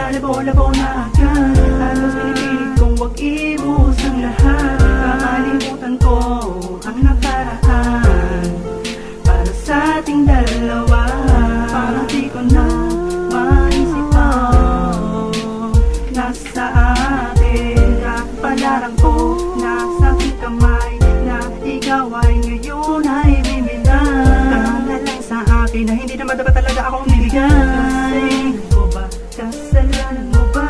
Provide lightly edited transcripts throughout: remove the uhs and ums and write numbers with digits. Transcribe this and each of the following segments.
Lumalabo-labo na agad. Halos pinipilit kong wag ibuhos ang lahat. Kakalimutan ko ang nakaraan para sa ating dalawa. Parang di ko na maisip pa nasa atin kapalaran ko, nasa aking kamay na ikaw ay ngayon ay bibigay. Tama lang sa akin na hindi naman dapat talaga akong nibigay. Kasalanan mo ba?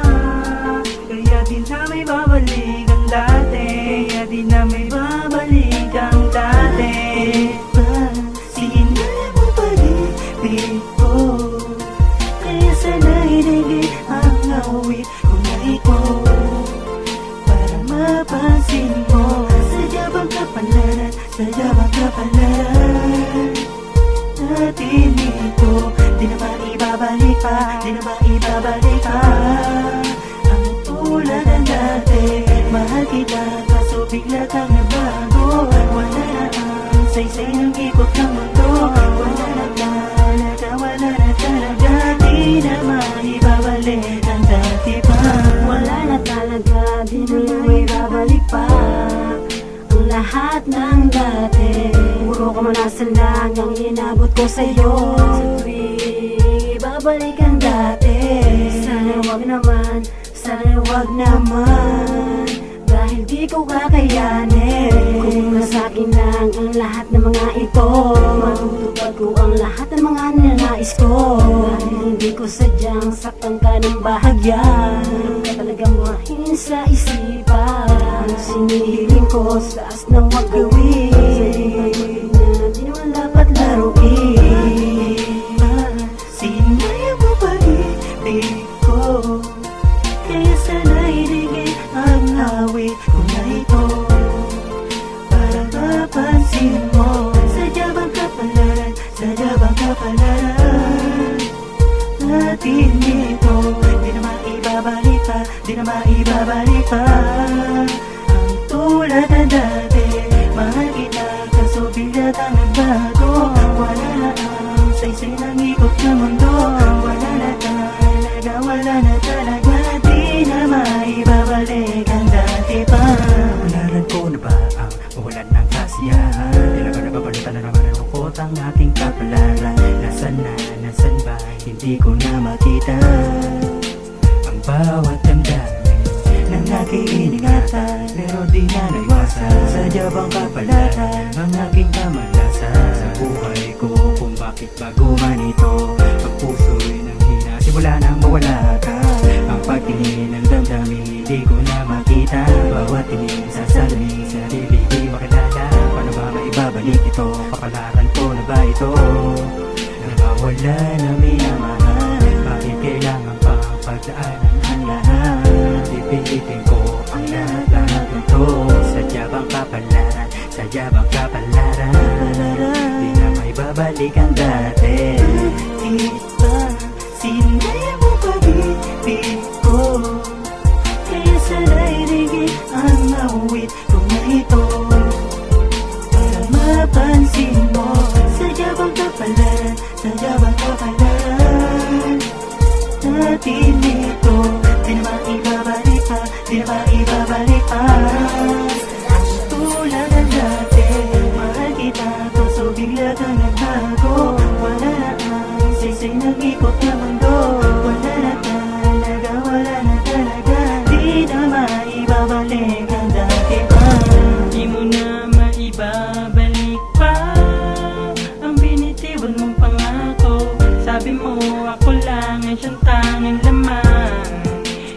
Kaya di na may babalik ang dati. Kaya di na may babalik ang dati. Sinaya mo pag-ibig ko, kaya sana'y digit ang awit ko na ito. Para mapansin mo, sadya bang kapalaran, sadya bang kapalaran natin ito. Di na maibabalik pa, di na maibabalik pa ang tulad ng dati. Mahal kita kaso bigla kang nabago. Wala na ang saysay ng ikot ng mundo. Wala na talaga, wala na talaga. Di na maibabalik ang dati pa. Wala na talaga, di na maibabalik pa ang lahat ng dati. Puro kamalasan lang ang inabot ko sa'yo. Sa tuwing ibabalik ang dati, sana wag naman, sana wag naman, dahil di ko kakayanin. Kung nasa'kin lang ang lahat ng mga ito, matutupad ko ang lahat ng mga ninanais ko. Dahil hindi ko sadyang saktan ka ng bahagya, meron ka talagang mahin sa isipan. Ang sinihiling ko sa taas ng wag gawin, di naman dapat laruin. Sinaya mo pag-ibig ko, kaya sana'y digit ang awit ko na ito. Para mapansin mo, sadya bang kapalaran, sadya bang kapalaran natin ito. Di na maibabalik pa, di na maibabalik pa ang tulad na dati. Mahal kita kaso bigla kang nagbago. Wala na ang saysay ng ikot ng mundo. Wala na talaga, wala na talaga. Di na maibabalik ang dati pa. Kapalaran ko na ba ang mawalan ng kasiyahan? Tila ba napapalitan na naman ang lungkot ang aking kapalaran? Nasaan na, nasaan ba? Hindi ko na makita ang bawat damdamin ng aking iningatan, pero di na naiwasan. Sadya bang kapalaran ang aking kamalasan sa buhay ko? Kung bakit bago man ito, ang puso'y nanghina simula nang mawala ka. Ang pagtingin ng damdamin hindi ko na makita. Bawat tingin sa salamin, sarili di makilala. Paano ba maibabalik ito? Kapalaran ko na ba ito? Nawawala na minamahal, bakit kailangan pang pagdaanan ang lahat? Pipilitin ko ang lahat-lahat nito. Sadya bang kapalaran, sadya bang kapalaran, di na maibabalik ang dati. Diba, sinaya mo pag-ibig ko, kaya sana'y digit ang awit ko na ito. Para mapansin mo, sadya bang kapalaran, sadya bang kapalaran natin ito. Di na maibabalik pa, di na maibabalik pa tulad ng dati. Mahal kita kaso bigla kang nagbago. Wala na ang saysay ng ikot ng mundo. Wala na talaga, wala na talaga. Di na maibabalik ang dati pa. Di mo na maibabalik pa ang binitiwan mong pangako. Sabi mo ako lang ang siyang tanging laman,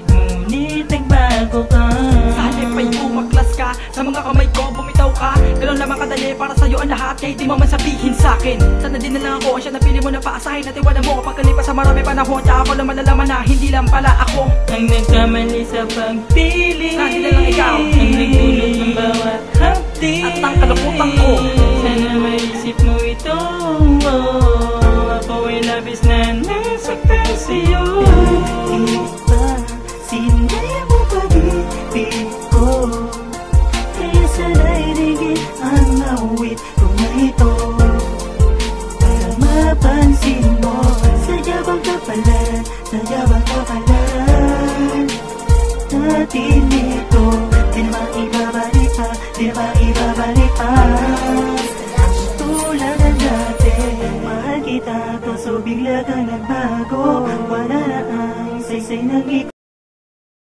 ngunit nagbago ka. Sa halip ay umaklas ka, sa mga kamay ko bumitaw ka. Ganun lamang kadali para sa'yo ang lahat, kahit di mo man sabihin sa'kin. Sana din na lang ako ang siya na pili mo na paasahin at iwanan mo kapag kalipas sa marami panahon. Tsaka ako lang malalaman na hindi lang pala ako Ang nagkamali sa pagpili, Sana din na lang ikaw ang nagdulot ng bawat hapdi at ang kalungkutan ko. Sana maisip mo ito, ako ay labis na nasaktan sa'yo. Diba, sinaya mo pag-ibig ko, kaya sana'y digit ang awit ko na ito. Para mapansin mo, sadya bang kapalaran, sadya bang kapalaran Di na ba ibabalik pa tulad ng dati? Mahal kita kaso bigla ka nagbago. Wala na ang saysay ng ikaw